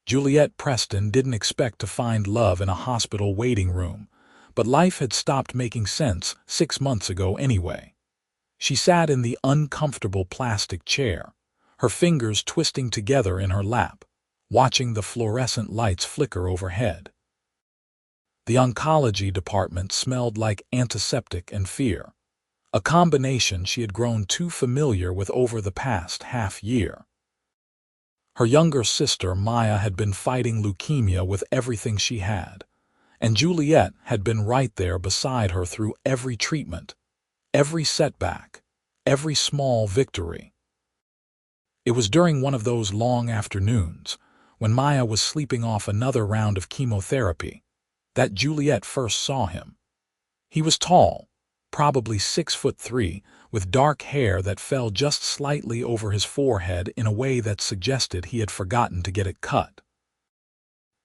Juliet Preston didn't expect to find love in a hospital waiting room, but life had stopped making sense 6 months ago anyway. She sat in the uncomfortable plastic chair, her fingers twisting together in her lap, watching the fluorescent lights flicker overhead. The oncology department smelled like antiseptic and fear, a combination she had grown too familiar with over the past half-year. Her younger sister, Maya, had been fighting leukemia with everything she had, and Juliet had been right there beside her through every treatment, every setback, every small victory. It was during one of those long afternoons, when Maya was sleeping off another round of chemotherapy, that Juliet first saw him. He was tall, probably 6'3", with dark hair that fell just slightly over his forehead in a way that suggested he had forgotten to get it cut.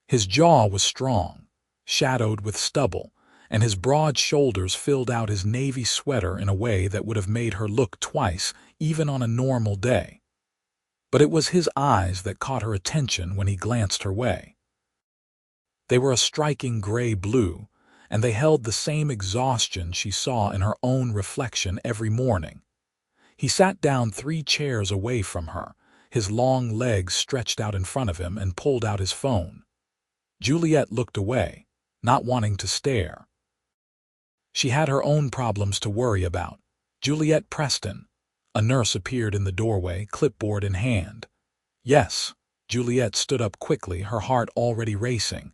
His jaw was strong, shadowed with stubble, and his broad shoulders filled out his navy sweater in a way that would have made her look twice, even on a normal day. But it was his eyes that caught her attention when he glanced her way. They were a striking gray-blue, and they held the same exhaustion she saw in her own reflection every morning. He sat down 3 chairs away from her, his long legs stretched out in front of him, and pulled out his phone. Juliet looked away, not wanting to stare. She had her own problems to worry about. Juliet Preston. A nurse appeared in the doorway, clipboard in hand. Yes, Juliet stood up quickly, her heart already racing.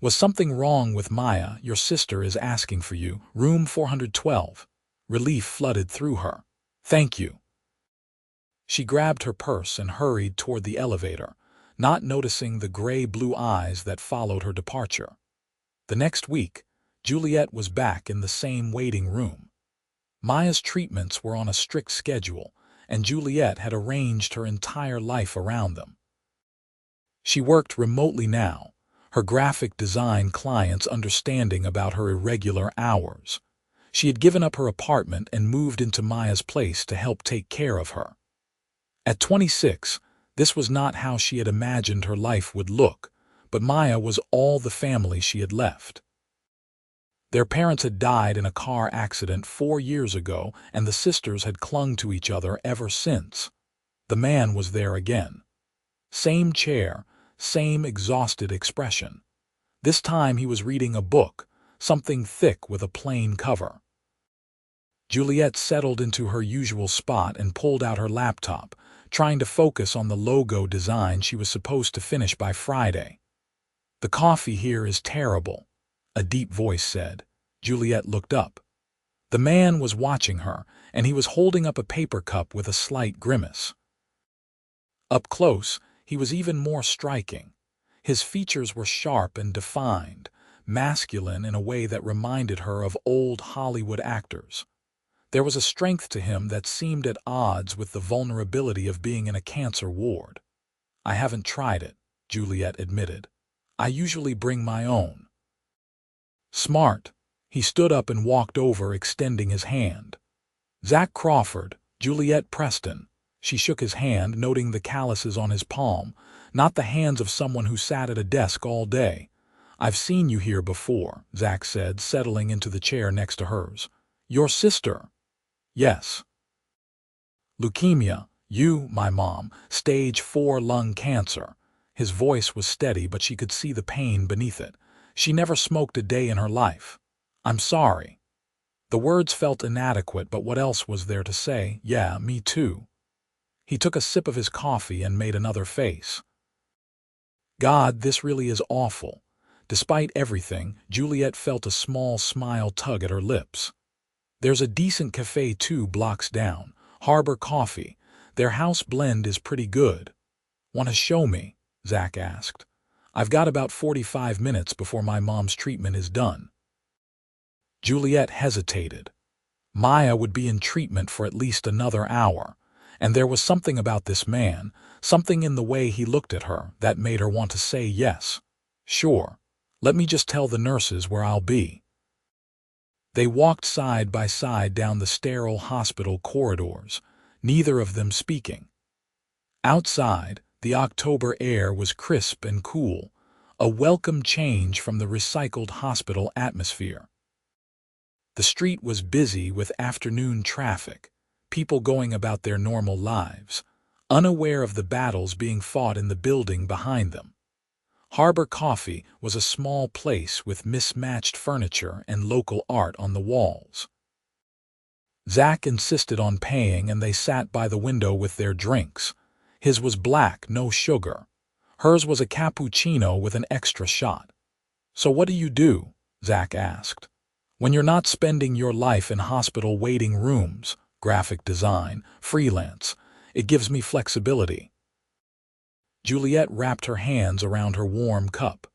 Was something wrong with Maya? Your sister is asking for you. Room 412. Relief flooded through her. Thank you. She grabbed her purse and hurried toward the elevator, not noticing the gray-blue eyes that followed her departure. The next week, Juliet was back in the same waiting room. Maya's treatments were on a strict schedule, and Juliet had arranged her entire life around them. She worked remotely now, her graphic design clients understanding about her irregular hours. She had given up her apartment and moved into Maya's place to help take care of her. At 26, this was not how she had imagined her life would look, but Maya was all the family she had left. Their parents had died in a car accident 4 years ago, and the sisters had clung to each other ever since. The man was there again. Same chair, same exhausted expression. This time he was reading a book, something thick with a plain cover. Juliet settled into her usual spot and pulled out her laptop, trying to focus on the logo design she was supposed to finish by Friday. The coffee here is terrible, a deep voice said. Juliet looked up. The man was watching her, and he was holding up a paper cup with a slight grimace. Up close, he was even more striking. His features were sharp and defined, masculine in a way that reminded her of old Hollywood actors. There was a strength to him that seemed at odds with the vulnerability of being in a cancer ward. I haven't tried it, Juliet admitted. I usually bring my own. Smart. He stood up and walked over, extending his hand. Zach Crawford, Juliet Preston. She shook his hand, noting the calluses on his palm, not the hands of someone who sat at a desk all day. I've seen you here before, Zach said, settling into the chair next to hers. Your sister? Yes. Leukemia. You, my mom, stage 4 lung cancer. His voice was steady, but she could see the pain beneath it. She never smoked a day in her life. I'm sorry. The words felt inadequate, but what else was there to say? Yeah, me too. He took a sip of his coffee and made another face. God, this really is awful. Despite everything, Juliet felt a small smile tug at her lips. There's a decent cafe 2 blocks down, Harbor Coffee. Their house blend is pretty good. Want to show me? Zach asked. I've got about 45 minutes before my mom's treatment is done. Juliet hesitated. Maya would be in treatment for at least another hour, and there was something about this man, something in the way he looked at her, that made her want to say yes. Sure. Let me just tell the nurses where I'll be. They walked side by side down the sterile hospital corridors, neither of them speaking. Outside, The October air was crisp and cool, a welcome change from the recycled hospital atmosphere. The street was busy with afternoon traffic, people going about their normal lives, unaware of the battles being fought in the building behind them. Harbor Coffee was a small place with mismatched furniture and local art on the walls. Zach insisted on paying, and they sat by the window with their drinks. His was black, no sugar. Hers was a cappuccino with an extra shot. "So what do you do?" Zach asked. "When you're not spending your life in hospital waiting rooms, graphic design, freelance. It gives me flexibility." Juliet wrapped her hands around her warm cup.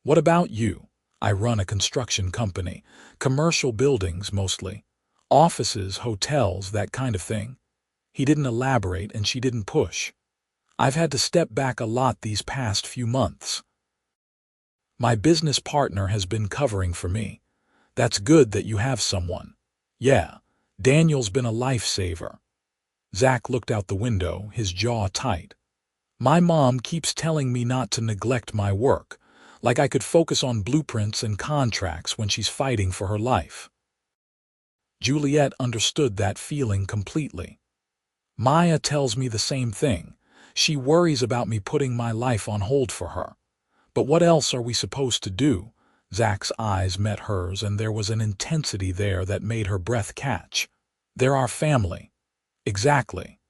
"What about you?" "I run a construction company. Commercial buildings, mostly. Offices, hotels, that kind of thing." He didn't elaborate, and she didn't push. "I've had to step back a lot these past few months. My business partner has been covering for me." "That's good that you have someone." "Yeah, Daniel's been a lifesaver." Zach looked out the window, his jaw tight. "My mom keeps telling me not to neglect my work, like I could focus on blueprints and contracts when she's fighting for her life." Juliet understood that feeling completely. "Maya tells me the same thing. She worries about me putting my life on hold for her. But what else are we supposed to do?" Zach's eyes met hers, and there was an intensity there that made her breath catch. "They're our family." "Exactly."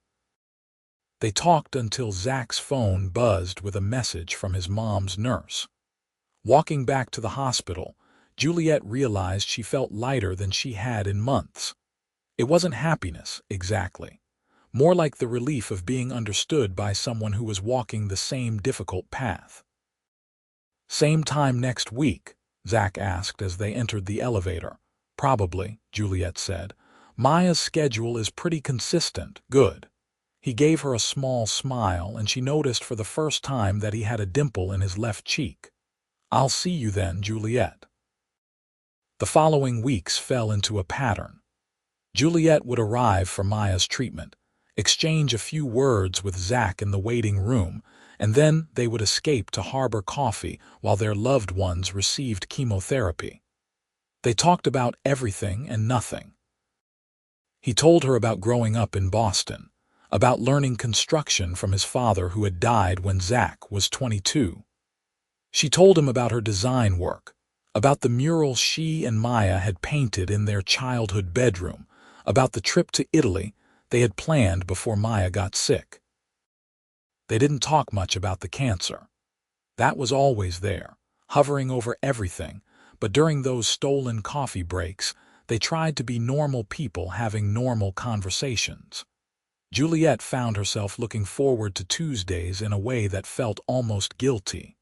They talked until Zach's phone buzzed with a message from his mom's nurse. Walking back to the hospital, Juliet realized she felt lighter than she had in months. It wasn't happiness, exactly. More like the relief of being understood by someone who was walking the same difficult path. "Same time next week?" Zach asked as they entered the elevator. "Probably," Juliet said. "Maya's schedule is pretty consistent." "Good." He gave her a small smile, and she noticed for the first time that he had a dimple in his left cheek. "I'll see you then, Juliet." The following weeks fell into a pattern. Juliet would arrive for Maya's treatment, exchange a few words with Zach in the waiting room, and then they would escape to Harbor Coffee while their loved ones received chemotherapy. They talked about everything and nothing. He told her about growing up in Boston, about learning construction from his father who had died when Zach was 22. She told him about her design work, about the mural she and Maya had painted in their childhood bedroom, about the trip to Italy they had planned before Maya got sick. They didn't talk much about the cancer. That was always there, hovering over everything, but during those stolen coffee breaks, they tried to be normal people having normal conversations. Juliet found herself looking forward to Tuesdays in a way that felt almost guilty.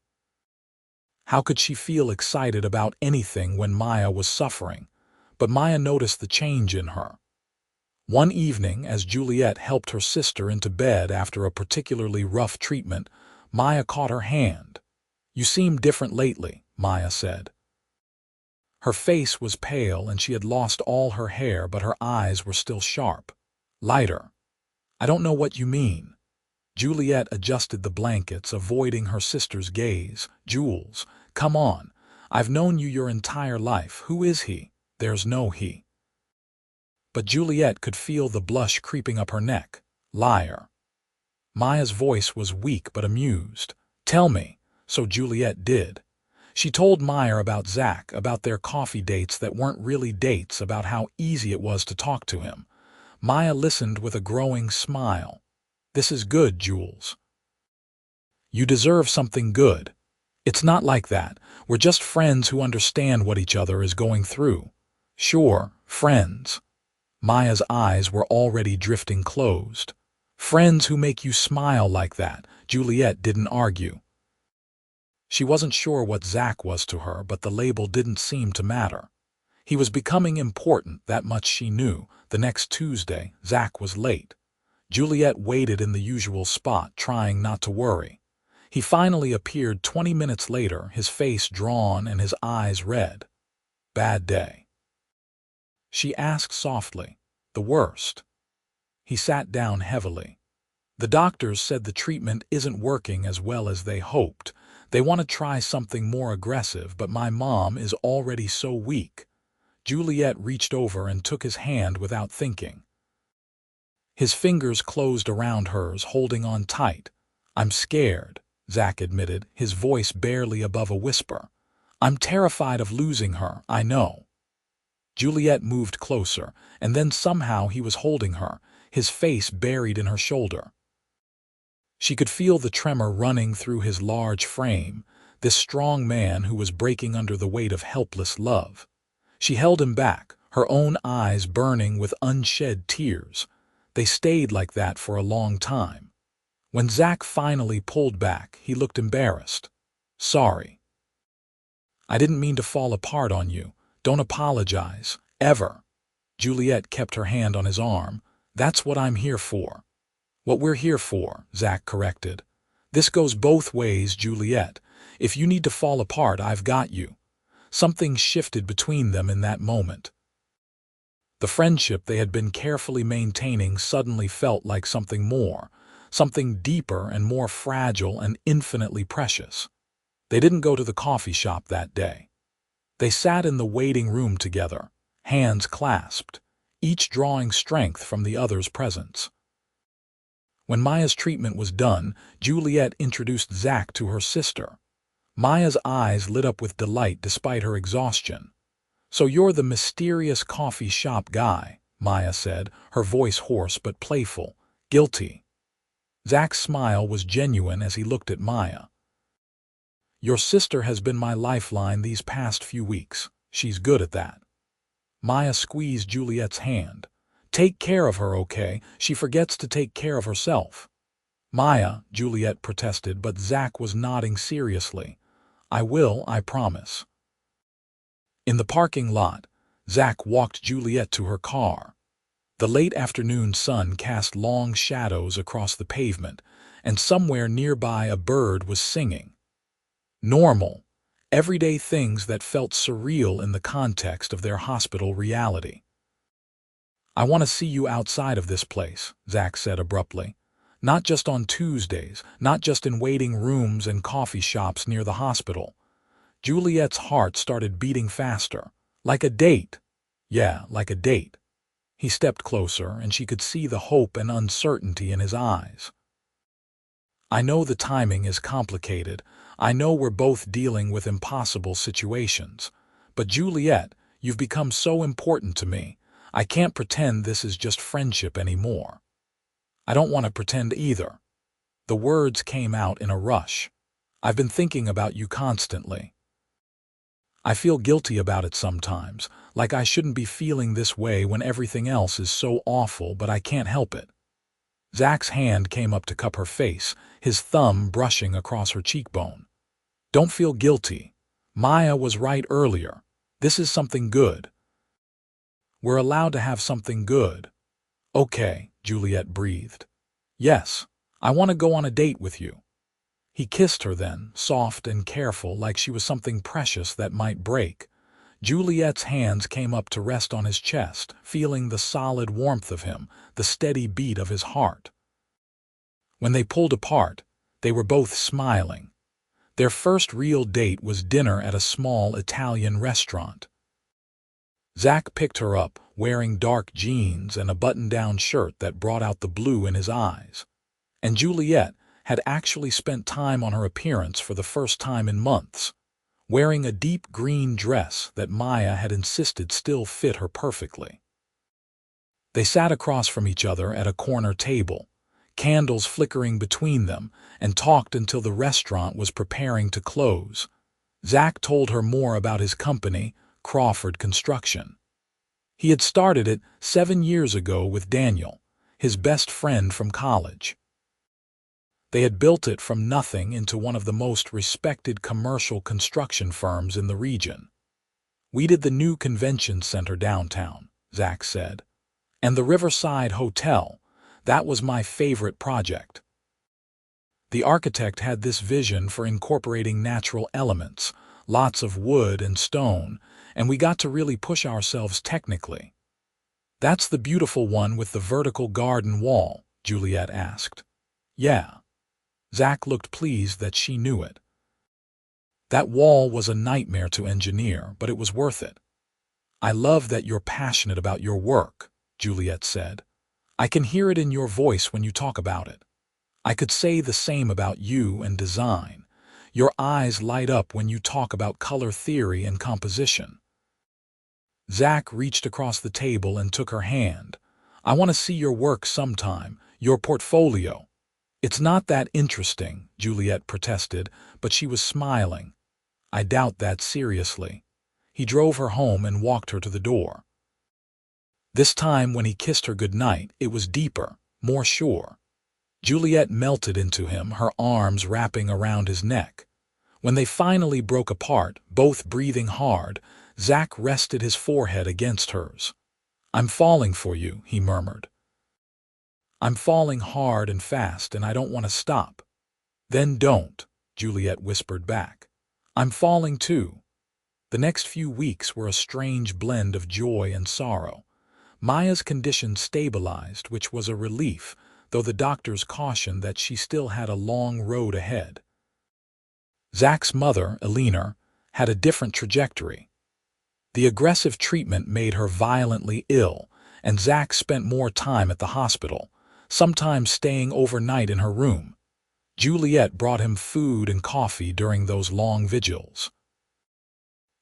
How could she feel excited about anything when Maya was suffering? But Maya noticed the change in her. One evening, as Juliet helped her sister into bed after a particularly rough treatment, Maya caught her hand. "You seem different lately," Maya said. Her face was pale and she had lost all her hair, but her eyes were still sharp. "Lighter." "I don't know what you mean." Juliet adjusted the blankets, avoiding her sister's gaze. "Jules, come on. I've known you your entire life. Who is he?" "There's no he." But Juliet could feel the blush creeping up her neck. "Liar." Maya's voice was weak but amused. "Tell me." So Juliet did. She told Maya about Zach, about their coffee dates that weren't really dates, about how easy it was to talk to him. Maya listened with a growing smile. "This is good, Jules. You deserve something good. It's not like that. We're just friends who understand what each other is going through." "Sure, friends." Maya's eyes were already drifting closed. "Friends who make you smile like that." Juliet didn't argue. She wasn't sure what Zach was to her, but the label didn't seem to matter. He was becoming important, that much she knew. The next Tuesday, Zach was late. Juliet waited in the usual spot, trying not to worry. He finally appeared 20 minutes later, his face drawn and his eyes red. "Bad day?" she asked softly. "The worst." He sat down heavily. The doctors said the treatment isn't working as well as they hoped. They want to try something more aggressive, but my mom is already so weak. Juliet reached over and took his hand without thinking. His fingers closed around hers, holding on tight. "I'm scared," Zach admitted, his voice barely above a whisper. "I'm terrified of losing her, I know." Juliet moved closer, and then somehow he was holding her, his face buried in her shoulder. She could feel the tremor running through his large frame, this strong man who was breaking under the weight of helpless love. She held him back, her own eyes burning with unshed tears. They stayed like that for a long time. When Zach finally pulled back, he looked embarrassed. "Sorry. I didn't mean to fall apart on you. Don't apologize, ever." Juliet kept her hand on his arm. "That's what I'm here for." "What we're here for," Zach corrected. "This goes both ways, Juliet. If you need to fall apart, I've got you." Something shifted between them in that moment. The friendship they had been carefully maintaining suddenly felt like something more, something deeper and more fragile and infinitely precious. They didn't go to the coffee shop that day. They sat in the waiting room together, hands clasped, each drawing strength from the other's presence. When Maya's treatment was done, Juliet introduced Zach to her sister. Maya's eyes lit up with delight despite her exhaustion. "So you're the mysterious coffee shop guy," Maya said, her voice hoarse but playful. "Guilty." Zach's smile was genuine as he looked at Maya. "Your sister has been my lifeline these past few weeks. She's good at that." Maya squeezed Juliet's hand. "Take care of her, okay? She forgets to take care of herself." "Maya," Juliet protested, but Zach was nodding seriously. "I will, I promise." In the parking lot, Zach walked Juliet to her car. The late afternoon sun cast long shadows across the pavement, and somewhere nearby a bird was singing. Normal, everyday things that felt surreal in the context of their hospital reality. "I want to see you outside of this place," Zach said abruptly. "Not just on Tuesdays, not just in waiting rooms and coffee shops near the hospital." Juliet's heart started beating faster. "Like a date." "Yeah, like a date." He stepped closer, and she could see the hope and uncertainty in his eyes. "I know the timing is complicated. I know we're both dealing with impossible situations. But Juliet, you've become so important to me. I can't pretend this is just friendship anymore." "I don't want to pretend either." The words came out in a rush. "I've been thinking about you constantly. I feel guilty about it sometimes, like I shouldn't be feeling this way when everything else is so awful, but I can't help it." Zach's hand came up to cup her face, his thumb brushing across her cheekbone. "Don't feel guilty. Maya was right earlier. This is something good. We're allowed to have something good." "Okay," Juliet breathed. "Yes, I want to go on a date with you." He kissed her then, soft and careful, like she was something precious that might break. Juliet's hands came up to rest on his chest, feeling the solid warmth of him, the steady beat of his heart. When they pulled apart, they were both smiling. Their first real date was dinner at a small Italian restaurant. Zach picked her up, wearing dark jeans and a button-down shirt that brought out the blue in his eyes. And Juliet had actually spent time on her appearance for the first time in months, wearing a deep green dress that Maya had insisted still fit her perfectly. They sat across from each other at a corner table, candles flickering between them, and talked until the restaurant was preparing to close. Zach told her more about his company, Crawford Construction. He had started it 7 years ago with Daniel, his best friend from college. They had built it from nothing into one of the most respected commercial construction firms in the region. "We did the new convention center downtown," Zach said. "And the Riverside Hotel. That was my favorite project." The architect had this vision for incorporating natural elements, lots of wood and stone, and we got to really push ourselves technically. "That's the beautiful one with the vertical garden wall?" Juliet asked. Yeah. Zach looked pleased that she knew it. That wall was a nightmare to engineer, but it was worth it. I love that you're passionate about your work, Juliet said. I can hear it in your voice when you talk about it. I could say the same about you and design. Your eyes light up when you talk about color theory and composition. Zach reached across the table and took her hand. I want to see your work sometime, your portfolio. It's not that interesting, Juliet protested, but she was smiling. I doubt that seriously. He drove her home and walked her to the door. This time when he kissed her goodnight, it was deeper, more sure. Juliet melted into him, her arms wrapping around his neck. When they finally broke apart, both breathing hard, Zach rested his forehead against hers. I'm falling for you, he murmured. I'm falling hard and fast, and I don't want to stop. Then don't, Juliet whispered back. I'm falling too. The next few weeks were a strange blend of joy and sorrow. Maya's condition stabilized, which was a relief, though the doctors cautioned that she still had a long road ahead. Zach's mother, Eleanor, had a different trajectory. The aggressive treatment made her violently ill, and Zach spent more time at the hospital, sometimes staying overnight in her room. Juliet brought him food and coffee during those long vigils.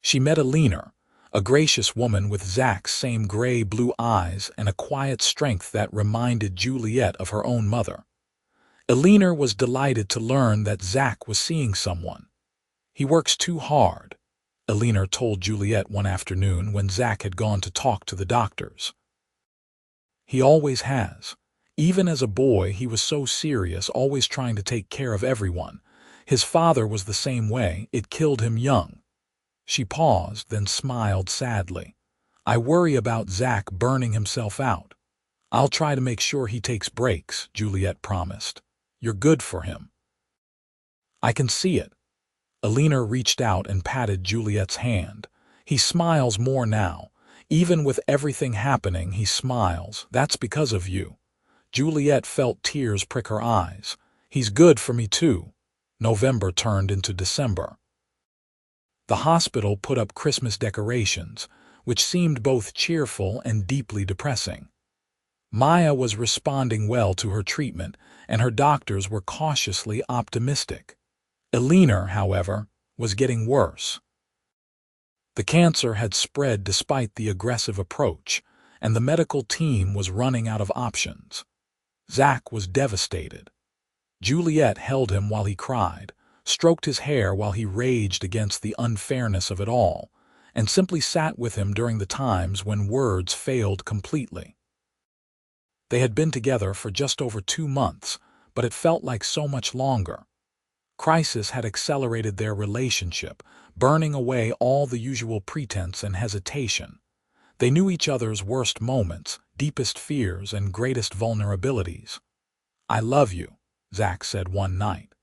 She met Eleanor, a gracious woman with Zach's same gray-blue eyes and a quiet strength that reminded Juliet of her own mother. Eleanor was delighted to learn that Zach was seeing someone. He works too hard, Eleanor told Juliet one afternoon when Zach had gone to talk to the doctors. He always has. Even as a boy, he was so serious, always trying to take care of everyone. His father was the same way. It killed him young. She paused, then smiled sadly. I worry about Zach burning himself out. I'll try to make sure he takes breaks, Juliet promised. You're good for him. I can see it. Eleanor reached out and patted Juliet's hand. He smiles more now. Even with everything happening, he smiles. That's because of you. Juliet felt tears prick her eyes. He's good for me too. November turned into December. The hospital put up Christmas decorations, which seemed both cheerful and deeply depressing. Maya was responding well to her treatment, and her doctors were cautiously optimistic. Eleanor, however, was getting worse. The cancer had spread despite the aggressive approach, and the medical team was running out of options. Zach was devastated. Juliet held him while he cried, stroked his hair while he raged against the unfairness of it all, and simply sat with him during the times when words failed completely. They had been together for just over 2 months, but it felt like so much longer. Crisis had accelerated their relationship, burning away all the usual pretense and hesitation. They knew each other's worst moments, deepest fears, and greatest vulnerabilities. I love you, Zach said one night.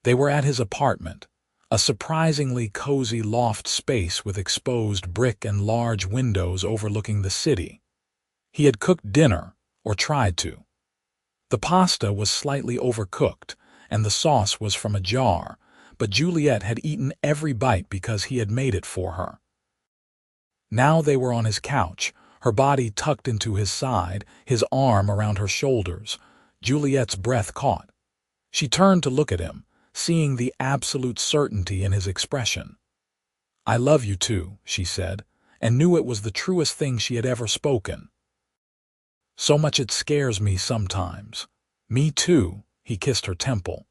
They were at his apartment, a surprisingly cozy loft space with exposed brick and large windows overlooking the city. He had cooked dinner, or tried to. The pasta was slightly overcooked, and the sauce was from a jar, but Juliet had eaten every bite because he had made it for her. Now they were on his couch, her body tucked into his side, his arm around her shoulders. Juliet's breath caught. She turned to look at him, seeing the absolute certainty in his expression. I love you too, she said, and knew it was the truest thing she had ever spoken. So much it scares me sometimes. Me too, he kissed her temple.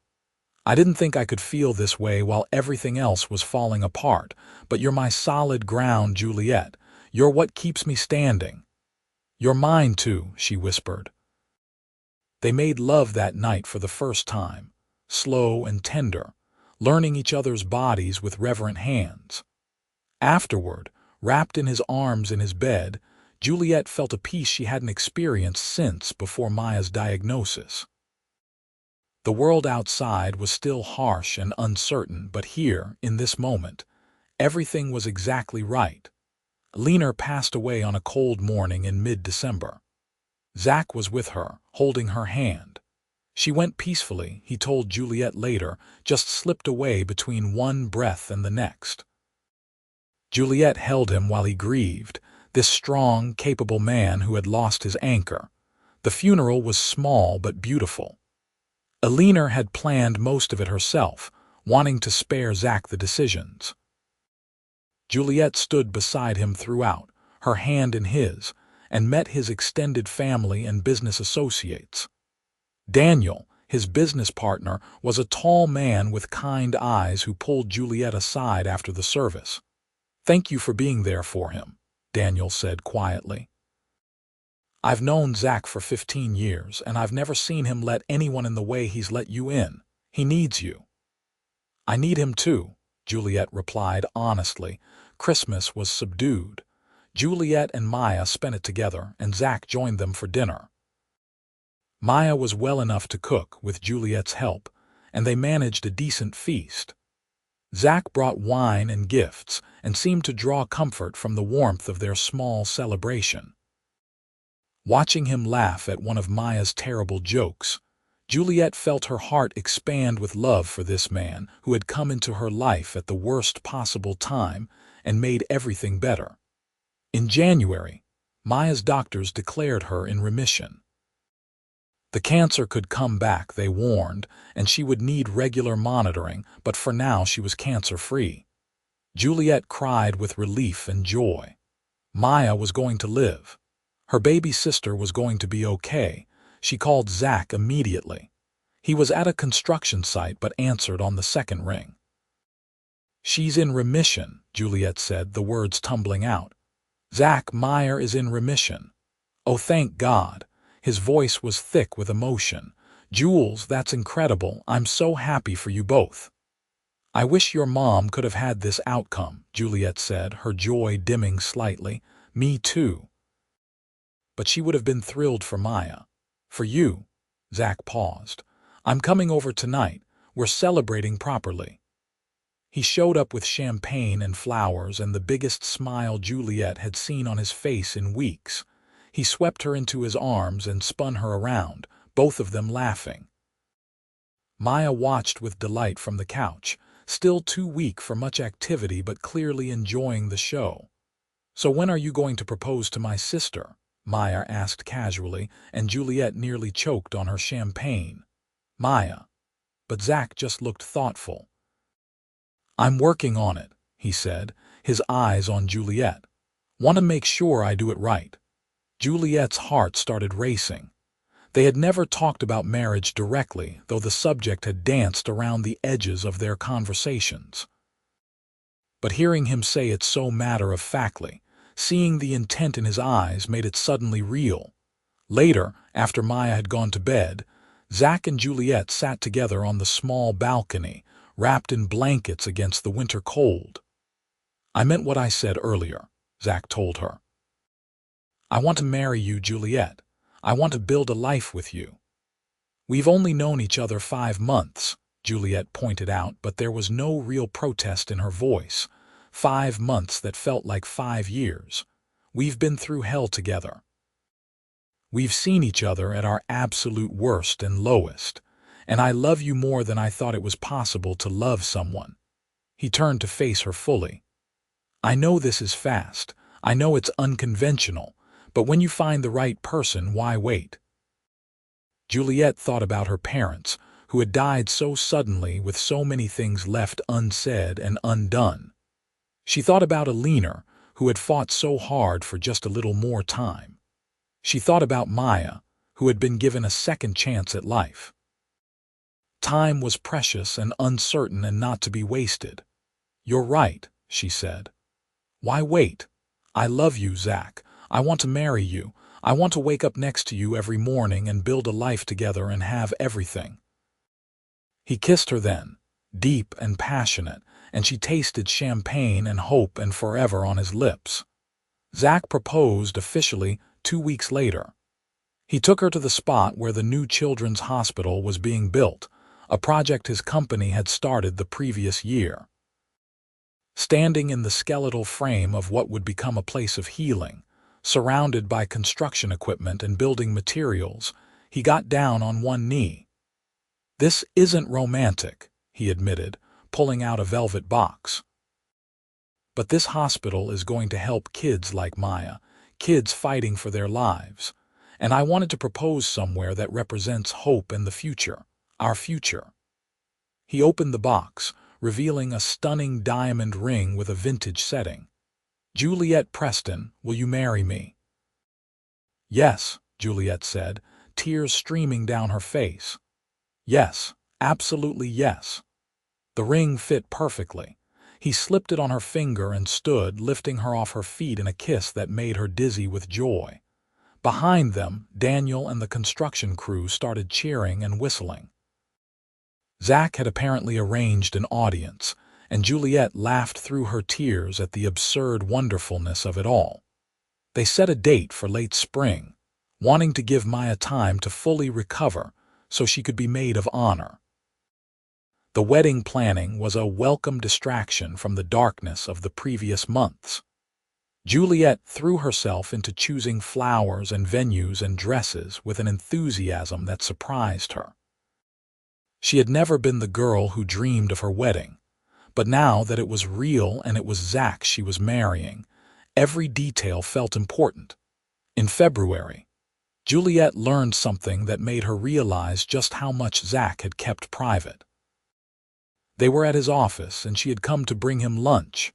I didn't think I could feel this way while everything else was falling apart, but you're my solid ground, Juliet. You're what keeps me standing. You're mine too, she whispered. They made love that night for the first time, slow and tender, learning each other's bodies with reverent hands. Afterward, wrapped in his arms in his bed, Juliet felt a peace she hadn't experienced since before Maya's diagnosis. The world outside was still harsh and uncertain, but here, in this moment, everything was exactly right. Eleanor passed away on a cold morning in mid-December. Zach was with her, holding her hand. She went peacefully, he told Juliet later, just slipped away between one breath and the next. Juliet held him while he grieved, this strong, capable man who had lost his anchor. The funeral was small but beautiful. Eleanor had planned most of it herself, wanting to spare Zach the decisions. Juliet stood beside him throughout, her hand in his, and met his extended family and business associates. Daniel, his business partner, was a tall man with kind eyes who pulled Juliet aside after the service. "Thank you for being there for him," Daniel said quietly. "I've known Zach for 15 years, and I've never seen him let anyone in the way he's let you in. He needs you." "I need him too," Juliet replied honestly. Christmas was subdued. Juliet and Maya spent it together, and Zach joined them for dinner. Maya was well enough to cook, with Juliet's help, and they managed a decent feast. Zach brought wine and gifts, and seemed to draw comfort from the warmth of their small celebration. Watching him laugh at one of Maya's terrible jokes, Juliet felt her heart expand with love for this man who had come into her life at the worst possible time and made everything better. In January, Maya's doctors declared her in remission. The cancer could come back, they warned, and she would need regular monitoring, but for now she was cancer-free. Juliet cried with relief and joy. Maya was going to live. Her baby sister was going to be okay. She called Zach immediately. He was at a construction site but answered on the second ring. "She's in remission," Juliet said, the words tumbling out. "Zach Meyer is in remission. Oh, thank God." His voice was thick with emotion. "Jules, that's incredible. I'm so happy for you both." "I wish your mom could have had this outcome," Juliet said, her joy dimming slightly. "Me too." "But she would have been thrilled for Maya. For you." Zach paused. "I'm coming over tonight. We're celebrating properly." He showed up with champagne and flowers and the biggest smile Juliet had seen on his face in weeks. He swept her into his arms and spun her around, both of them laughing. Maya watched with delight from the couch, still too weak for much activity but clearly enjoying the show. "So when are you going to propose to my sister?" Maya asked casually, and Juliet nearly choked on her champagne. "Maya." But Zach just looked thoughtful. "I'm working on it," he said, his eyes on Juliet. "Want to make sure I do it right." Juliet's heart started racing. They had never talked about marriage directly, though the subject had danced around the edges of their conversations. But hearing him say it so matter-of-factly, seeing the intent in his eyes, made it suddenly real. Later, after Maya had gone to bed, Zach and Juliet sat together on the small balcony, wrapped in blankets against the winter cold. "I meant what I said earlier," Zach told her. "I want to marry you, Juliet. I want to build a life with you." "We've only known each other 5 months," Juliet pointed out, but there was no real protest in her voice. 5 months that felt like 5 years. "We've been through hell together. We've seen each other at our absolute worst and lowest, and I love you more than I thought it was possible to love someone." He turned to face her fully. "I know this is fast. I know it's unconventional. But when you find the right person, why wait?" Juliet thought about her parents, who had died so suddenly with so many things left unsaid and undone. She thought about Eleanor, who had fought so hard for just a little more time. She thought about Maya, who had been given a second chance at life. Time was precious and uncertain and not to be wasted. "You're right," she said. "Why wait? I love you, Zach. I want to marry you. I want to wake up next to you every morning and build a life together and have everything." He kissed her then, deep and passionate, and she tasted champagne and hope and forever on his lips. Zach proposed officially 2 weeks later. He took her to the spot where the new children's hospital was being built, a project his company had started the previous year. Standing in the skeletal frame of what would become a place of healing, surrounded by construction equipment and building materials, he got down on one knee. "This isn't romantic," he admitted, pulling out a velvet box. "But this hospital is going to help kids like Maya, kids fighting for their lives. And I wanted to propose somewhere that represents hope and the future, our future." He opened the box, revealing a stunning diamond ring with a vintage setting. "Juliet Preston, will you marry me?" "Yes," Juliet said, tears streaming down her face. "Yes, absolutely yes." The ring fit perfectly. He slipped it on her finger and stood, lifting her off her feet in a kiss that made her dizzy with joy. Behind them, Daniel and the construction crew started cheering and whistling. Zach had apparently arranged an audience, and Juliet laughed through her tears at the absurd wonderfulness of it all. They set a date for late spring, wanting to give Maya time to fully recover so she could be maid of honor. The wedding planning was a welcome distraction from the darkness of the previous months. Juliet threw herself into choosing flowers and venues and dresses with an enthusiasm that surprised her. She had never been the girl who dreamed of her wedding, but now that it was real and it was Zach she was marrying, every detail felt important. In February, Juliet learned something that made her realize just how much Zach had kept private. They were at his office and she had come to bring him lunch.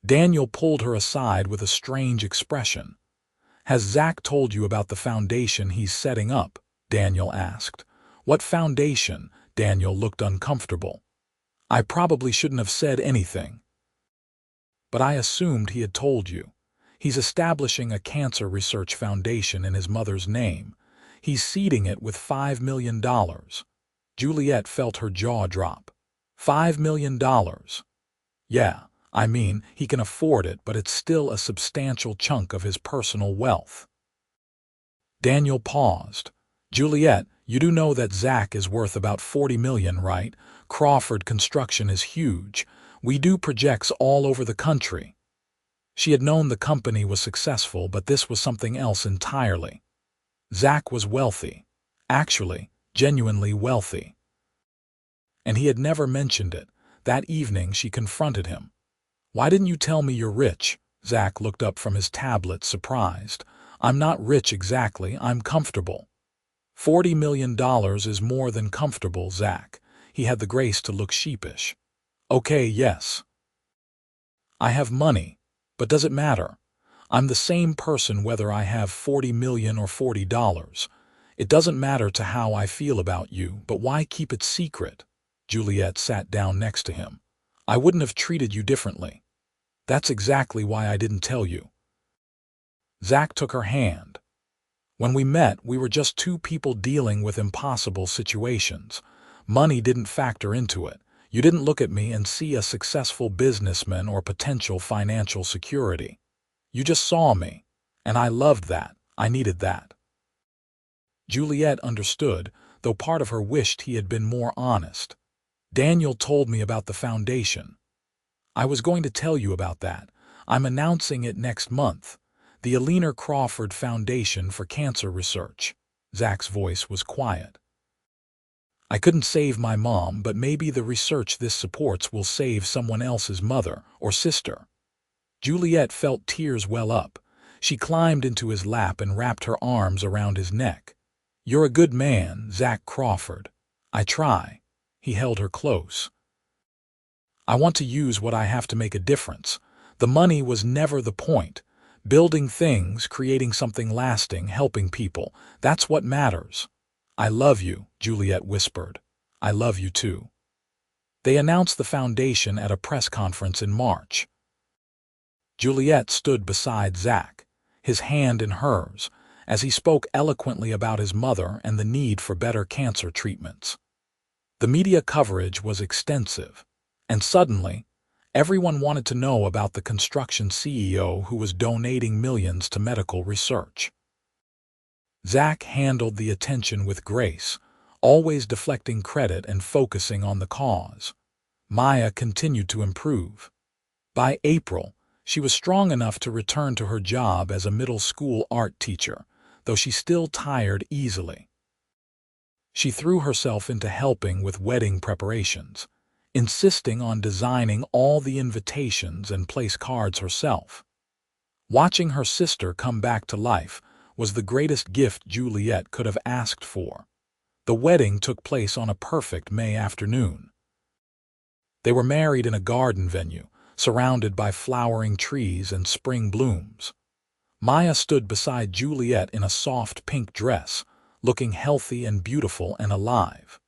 Daniel pulled her aside with a strange expression. "Has Zach told you about the foundation he's setting up?" Daniel asked. "What foundation?" Daniel looked uncomfortable. "I probably shouldn't have said anything. But I assumed he had told you. He's establishing a cancer research foundation in his mother's name. He's seeding it with $5 million. Juliet felt her jaw drop. $5 million. Yeah, I mean, he can afford it, but it's still a substantial chunk of his personal wealth. Daniel paused. "Juliet, you do know that Zach is worth about $40 million, right? Crawford Construction is huge. We do projects all over the country." She had known the company was successful, but this was something else entirely. Zach was wealthy. Actually, genuinely wealthy. And he had never mentioned it. That evening she confronted him. "Why didn't you tell me you're rich?" Zach looked up from his tablet, surprised. "I'm not rich exactly, I'm comfortable." $40 million is more than comfortable, Zach. He had the grace to look sheepish. "Okay, yes. I have money, but does it matter? I'm the same person whether I have $40 million or $40. It doesn't matter to how I feel about you, but why keep it secret?" Juliet sat down next to him. "I wouldn't have treated you differently." "That's exactly why I didn't tell you." Zach took her hand. "When we met, we were just two people dealing with impossible situations. Money didn't factor into it. You didn't look at me and see a successful businessman or potential financial security. You just saw me. And I loved that. I needed that." Juliet understood, though part of her wished he had been more honest. "Daniel told me about the foundation." "I was going to tell you about that. I'm announcing it next month. The Juliet Crawford Foundation for Cancer Research." Zach's voice was quiet. "I couldn't save my mom, but maybe the research this supports will save someone else's mother or sister." Juliet felt tears well up. She climbed into his lap and wrapped her arms around his neck. "You're a good man, Zach Crawford." "I try." He held her close. "I want to use what I have to make a difference. The money was never the point. Building things, creating something lasting, helping people, that's what matters." "I love you," Juliet whispered. "I love you too." They announced the foundation at a press conference in March. Juliet stood beside Zach, his hand in hers, as he spoke eloquently about his mother and the need for better cancer treatments. The media coverage was extensive, and suddenly, everyone wanted to know about the construction CEO who was donating millions to medical research. Zach handled the attention with grace, always deflecting credit and focusing on the cause. Maya continued to improve. By April, she was strong enough to return to her job as a middle school art teacher, though she still tired easily. She threw herself into helping with wedding preparations, insisting on designing all the invitations and place cards herself. Watching her sister come back to life was the greatest gift Juliet could have asked for. The wedding took place on a perfect May afternoon. They were married in a garden venue, surrounded by flowering trees and spring blooms. Maya stood beside Juliet in a soft pink dress, looking healthy and beautiful and alive.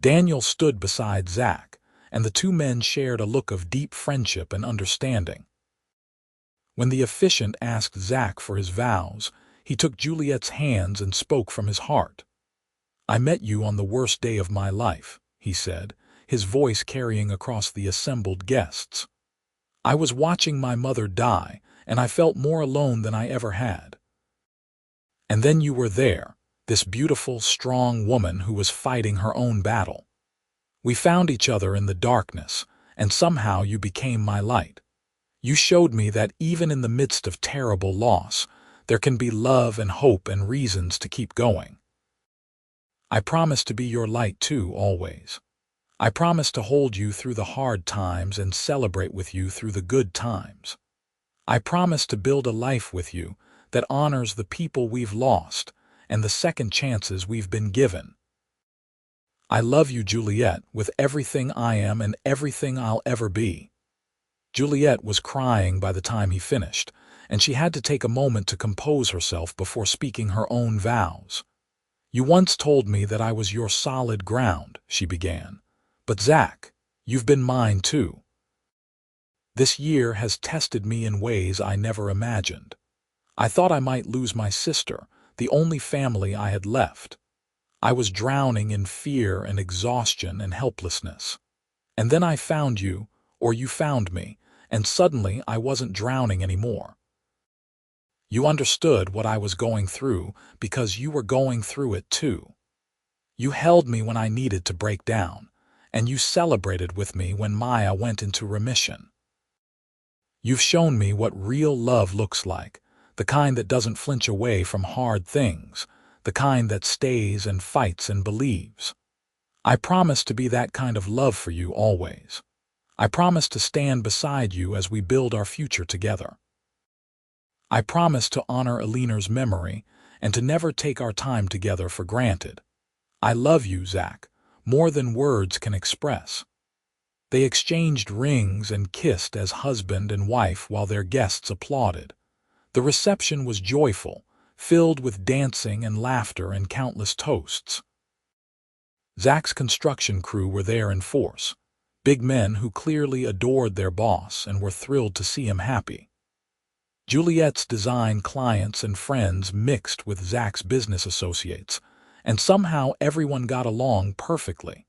Daniel stood beside Zach, and the two men shared a look of deep friendship and understanding. When the officiant asked Zach for his vows, he took Juliet's hands and spoke from his heart. "I met you on the worst day of my life," he said, his voice carrying across the assembled guests. "I was watching my mother die, and I felt more alone than I ever had. And then you were there, this beautiful, strong woman who was fighting her own battle. We found each other in the darkness, and somehow you became my light. You showed me that even in the midst of terrible loss, there can be love and hope and reasons to keep going. I promise to be your light too, always. I promise to hold you through the hard times and celebrate with you through the good times. I promise to build a life with you that honors the people we've lost and the second chances we've been given. I love you, Juliet, with everything I am and everything I'll ever be." Juliet was crying by the time he finished, and she had to take a moment to compose herself before speaking her own vows. "You once told me that I was your solid ground," she began. "But Zach, you've been mine too. This year has tested me in ways I never imagined. I thought I might lose my sister, the only family I had left. I was drowning in fear and exhaustion and helplessness. And then I found you, or you found me, and suddenly I wasn't drowning anymore. You understood what I was going through because you were going through it too. You held me when I needed to break down, and you celebrated with me when Maya went into remission. You've shown me what real love looks like, the kind that doesn't flinch away from hard things, the kind that stays and fights and believes. I promise to be that kind of love for you always. I promise to stand beside you as we build our future together. I promise to honor Alina's memory and to never take our time together for granted. I love you, Zach, more than words can express." They exchanged rings and kissed as husband and wife while their guests applauded. The reception was joyful, filled with dancing and laughter and countless toasts. Zach's construction crew were there in force, big men who clearly adored their boss and were thrilled to see him happy. Juliet's design clients and friends mixed with Zach's business associates, and somehow everyone got along perfectly.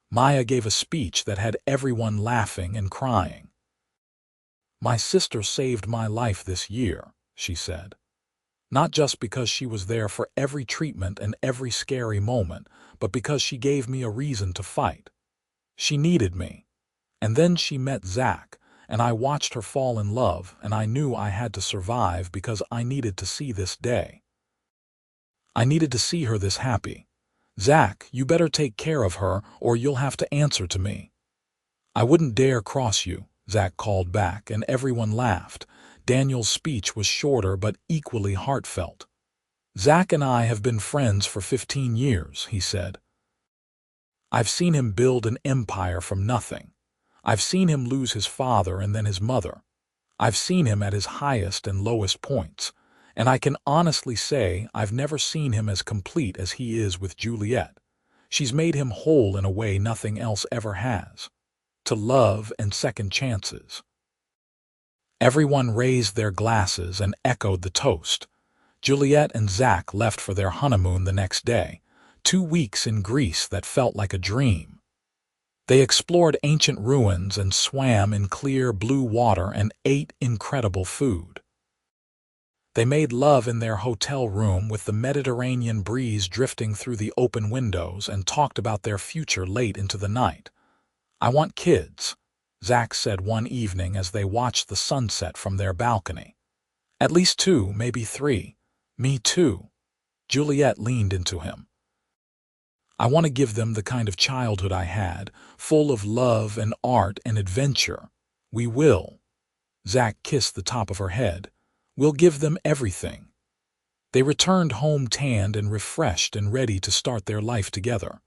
Maya gave a speech that had everyone laughing and crying. "My sister saved my life this year," she said. "Not just because she was there for every treatment and every scary moment, but because she gave me a reason to fight. She needed me. And then she met Zach, and I watched her fall in love, and I knew I had to survive because I needed to see this day. I needed to see her this happy. Zach, you better take care of her or you'll have to answer to me." "I wouldn't dare cross you," Zach called back, and everyone laughed. Daniel's speech was shorter but equally heartfelt. "Zach and I have been friends for 15 years, he said. "I've seen him build an empire from nothing. I've seen him lose his father and then his mother. I've seen him at his highest and lowest points, and I can honestly say I've never seen him as complete as he is with Juliet. She's made him whole in a way nothing else ever has. To love and second chances." Everyone raised their glasses and echoed the toast. Juliet and Zach left for their honeymoon the next day, 2 weeks in Greece that felt like a dream. They explored ancient ruins and swam in clear blue water and ate incredible food. They made love in their hotel room with the Mediterranean breeze drifting through the open windows and talked about their future late into the night. "I want kids," Zach said one evening as they watched the sunset from their balcony. "At least 2, maybe 3. Me too." Juliet leaned into him. I want to give them the kind of childhood I had, full of love and art and adventure. We will. Zach kissed the top of her head. We'll give them everything. They returned home tanned and refreshed and ready to start their life together.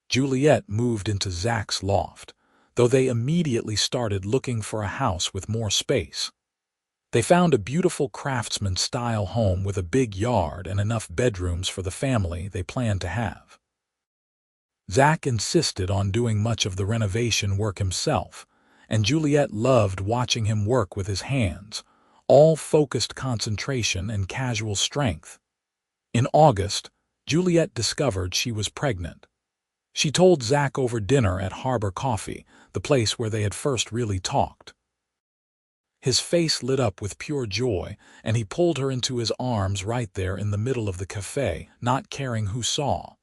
Juliet moved into Zach's loft, though they immediately started looking for a house with more space. They found a beautiful craftsman-style home with a big yard and enough bedrooms for the family they planned to have. Zach insisted on doing much of the renovation work himself, and Juliet loved watching him work with his hands, all focused concentration and casual strength. In August, Juliet discovered she was pregnant. She told Zach over dinner at Harbor Coffee, the place where they had first really talked. His face lit up with pure joy, and he pulled her into his arms right there in the middle of the cafe, not caring who saw.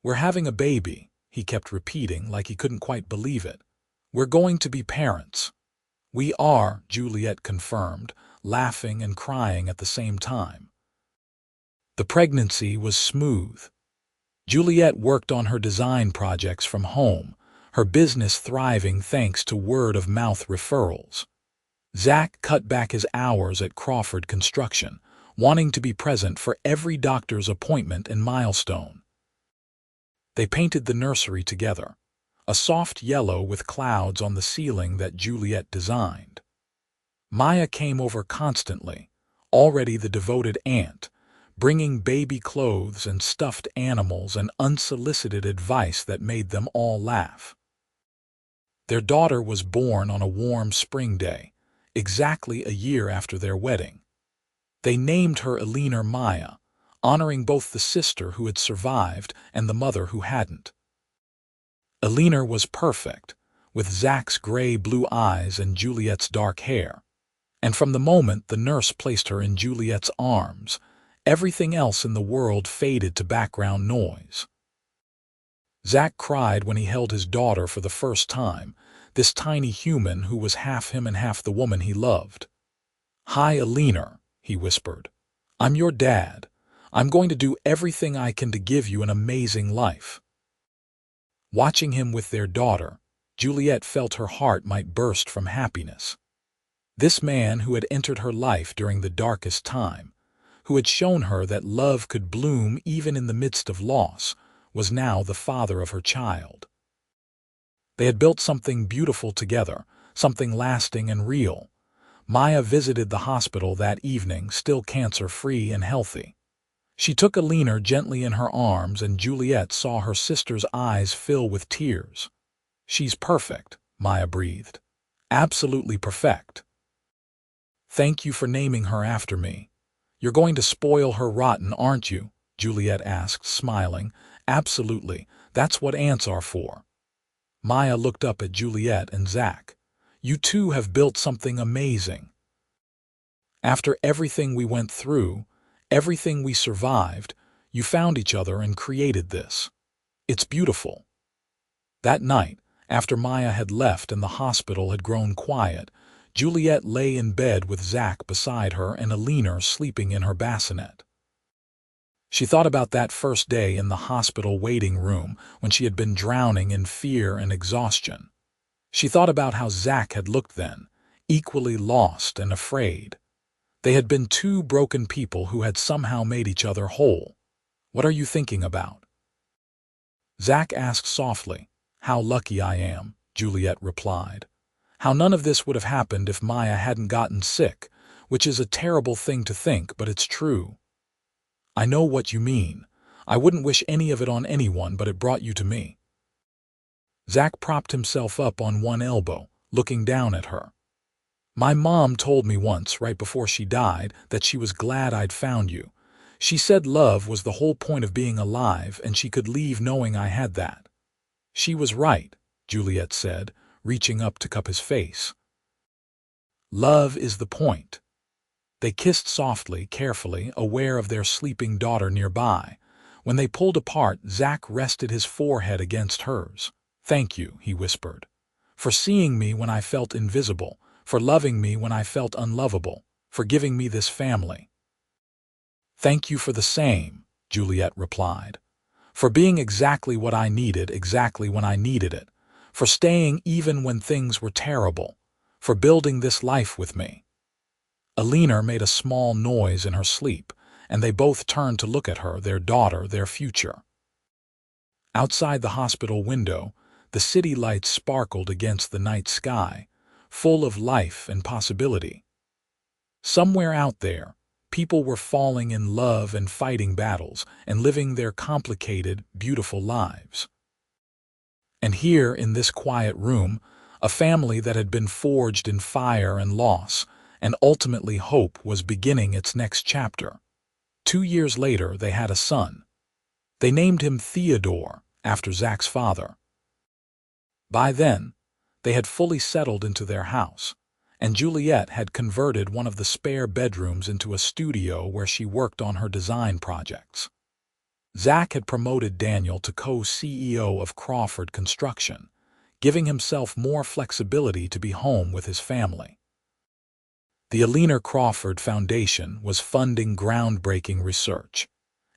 "We're having a baby," he kept repeating like he couldn't quite believe it. "We're going to be parents." "We are," Juliet confirmed, laughing and crying at the same time. The pregnancy was smooth. Juliet worked on her design projects from home, her business thriving thanks to word-of-mouth referrals. Zach cut back his hours at Crawford Construction, wanting to be present for every doctor's appointment and milestone. They painted the nursery together, a soft yellow with clouds on the ceiling that Juliet designed. Maya came over constantly, already the devoted aunt, bringing baby clothes and stuffed animals and unsolicited advice that made them all laugh. Their daughter was born on a warm spring day, exactly a year after their wedding. They named her Elena Maya, honoring both the sister who had survived and the mother who hadn't. Elena was perfect, with Zach's gray-blue eyes and Juliet's dark hair. And from the moment the nurse placed her in Juliet's arms, everything else in the world faded to background noise. Zach cried when he held his daughter for the first time, this tiny human who was half him and half the woman he loved. "Hi, Elena," he whispered. "I'm your dad. I'm going to do everything I can to give you an amazing life." Watching him with their daughter, Juliet felt her heart might burst from happiness. This man who had entered her life during the darkest time, who had shown her that love could bloom even in the midst of loss, was now the father of her child. They had built something beautiful together, something lasting and real. Maya visited the hospital that evening, still cancer-free and healthy. She took Elena gently in her arms, and Juliet saw her sister's eyes fill with tears. "She's perfect," Maya breathed. "Absolutely perfect." "Thank you for naming her after me. You're going to spoil her rotten, aren't you?" Juliet asked, smiling. "Absolutely. That's what aunts are for." Maya looked up at Juliet and Zach. "You two have built something amazing. After everything we went through, everything we survived, you found each other and created this. It's beautiful." That night, after Maya had left and the hospital had grown quiet, Juliet lay in bed with Zach beside her and Elena sleeping in her bassinet. She thought about that first day in the hospital waiting room when she had been drowning in fear and exhaustion. She thought about how Zach had looked then, equally lost and afraid. They had been two broken people who had somehow made each other whole. "What are you thinking about?" Zach asked softly. "How lucky I am," Juliet replied. "How none of this would have happened if Maya hadn't gotten sick, which is a terrible thing to think, but it's true." "I know what you mean. I wouldn't wish any of it on anyone, but it brought you to me." Zach propped himself up on one elbow, looking down at her. "My mom told me once, right before she died, that she was glad I'd found you. She said love was the whole point of being alive, and she could leave knowing I had that." "She was right," Juliet said, reaching up to cup his face. "Love is the point." They kissed softly, carefully, aware of their sleeping daughter nearby. When they pulled apart, Zach rested his forehead against hers. "Thank you," he whispered, "for seeing me when I felt invisible, for loving me when I felt unlovable, for giving me this family." "Thank you for the same," Juliet replied. for being exactly what I needed exactly when I needed it, for staying even when things were terrible, for building this life with me." Alina made a small noise in her sleep, and they both turned to look at her, their daughter, their future. Outside the hospital window, the city lights sparkled against the night sky, full of life and possibility. Somewhere out there, people were falling in love and fighting battles and living their complicated, beautiful lives. And here, in this quiet room, a family that had been forged in fire and loss, and ultimately hope, was beginning its next chapter. 2 years later, they had a son. They named him Theodore, after Zach's father. By then, they had fully settled into their house, and Juliet had converted one of the spare bedrooms into a studio where she worked on her design projects. Zach had promoted Daniel to co-CEO of Crawford Construction, giving himself more flexibility to be home with his family. The Alina Crawford Foundation was funding groundbreaking research,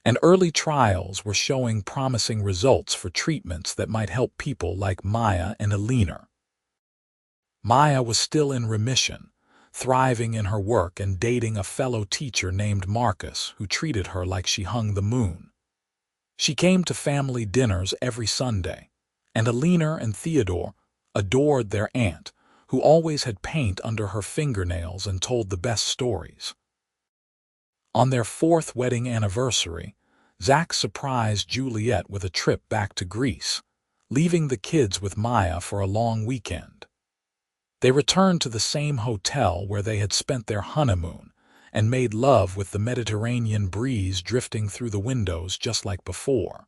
and early trials were showing promising results for treatments that might help people like Maya and Alina. Maya was still in remission, thriving in her work and dating a fellow teacher named Marcus who treated her like she hung the moon. She came to family dinners every Sunday, and Alina and Theodore adored their aunt, who always had paint under her fingernails and told the best stories. On their 4th wedding anniversary, Zach surprised Juliet with a trip back to Greece, leaving the kids with Maya for a long weekend. They returned to the same hotel where they had spent their honeymoon and made love with the Mediterranean breeze drifting through the windows just like before.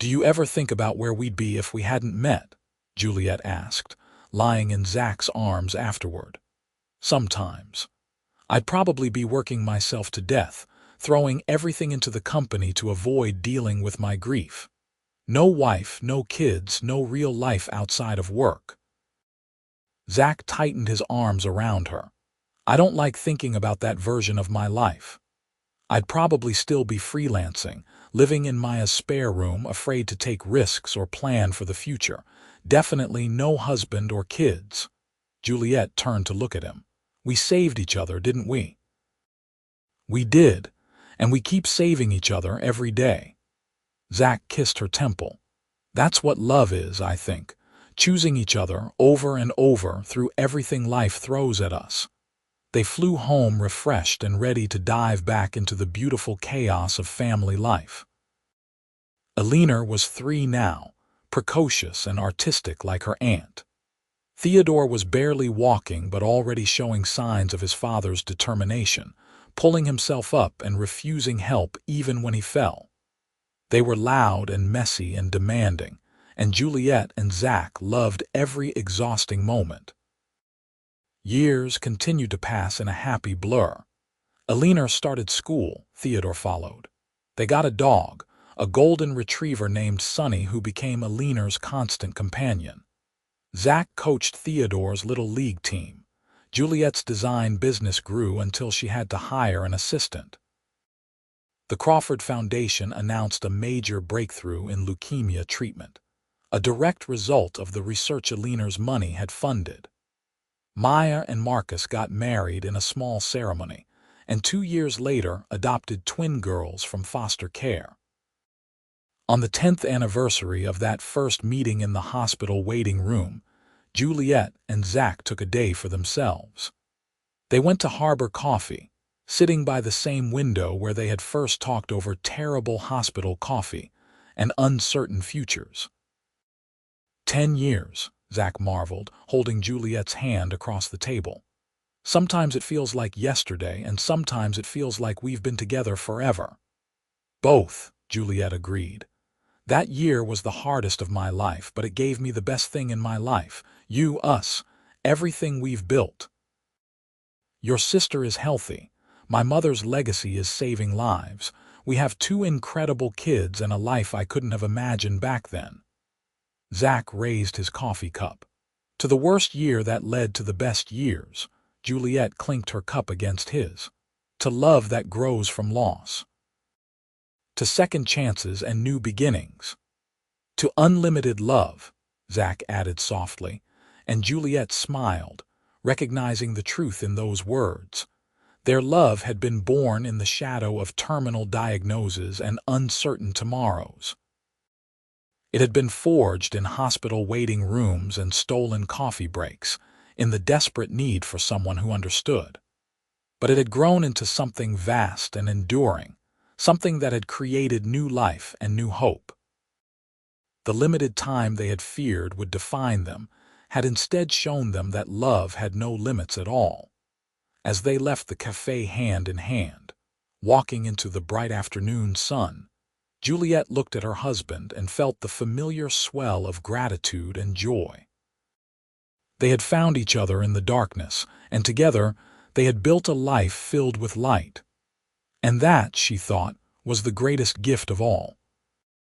"Do you ever think about where we'd be if we hadn't met?" Juliet asked, lying in Zach's arms afterward. "Sometimes. I'd probably be working myself to death, throwing everything into the company to avoid dealing with my grief. No wife, no kids, no real life outside of work." Zach tightened his arms around her. "I don't like thinking about that version of my life. I'd probably still be freelancing, living in Maya's spare room, afraid to take risks or plan for the future. Definitely no husband or kids." Juliet turned to look at him. "We saved each other, didn't we?" "We did, and we keep saving each other every day." Zach kissed her temple. "That's what love is, I think. Choosing each other over and over through everything life throws at us." They flew home refreshed and ready to dive back into the beautiful chaos of family life. Alina was 3 now, precocious and artistic like her aunt. Theodore was barely walking but already showing signs of his father's determination, pulling himself up and refusing help even when he fell. They were loud and messy and demanding, and Juliet and Zach loved every exhausting moment. Years continued to pass in a happy blur. Alina started school, Theodore followed. They got a dog, a golden retriever named Sunny, who became Alina's constant companion. Zach coached Theodore's little league team. Juliet's design business grew until she had to hire an assistant. The Crawford Foundation announced a major breakthrough in leukemia treatment, a direct result of the research Alina's money had funded. Maya and Marcus got married in a small ceremony, and 2 years later adopted twin girls from foster care. On the 10th anniversary of that first meeting in the hospital waiting room, Juliet and Zach took a day for themselves. They went to Harbor Coffee, sitting by the same window where they had first talked over terrible hospital coffee and uncertain futures. 10 years, Zach marveled, holding Juliet's hand across the table. "Sometimes it feels like yesterday, and sometimes it feels like we've been together forever." "Both," Juliet agreed. "That year was the hardest of my life, but it gave me the best thing in my life. You, us, everything we've built. Your sister is healthy. My mother's legacy is saving lives. We have 2 incredible kids and a life I couldn't have imagined back then." Zach raised his coffee cup. "To the worst year that led to the best years." Juliet clinked her cup against his. "To love that grows from loss." to second chances and new beginnings. To unlimited love, Zach added softly, and Juliet smiled, recognizing the truth in those words. Their love had been born in the shadow of terminal diagnoses and uncertain tomorrows. It had been forged in hospital waiting rooms and stolen coffee breaks, in the desperate need for someone who understood. But it had grown into something vast and enduring, something that had created new life and new hope. The limited time they had feared would define them had instead shown them that love had no limits at all. As they left the cafe hand in hand, walking into the bright afternoon sun, Juliet looked at her husband and felt the familiar swell of gratitude and joy. They had found each other in the darkness, and together they had built a life filled with light. And that, she thought, was the greatest gift of all.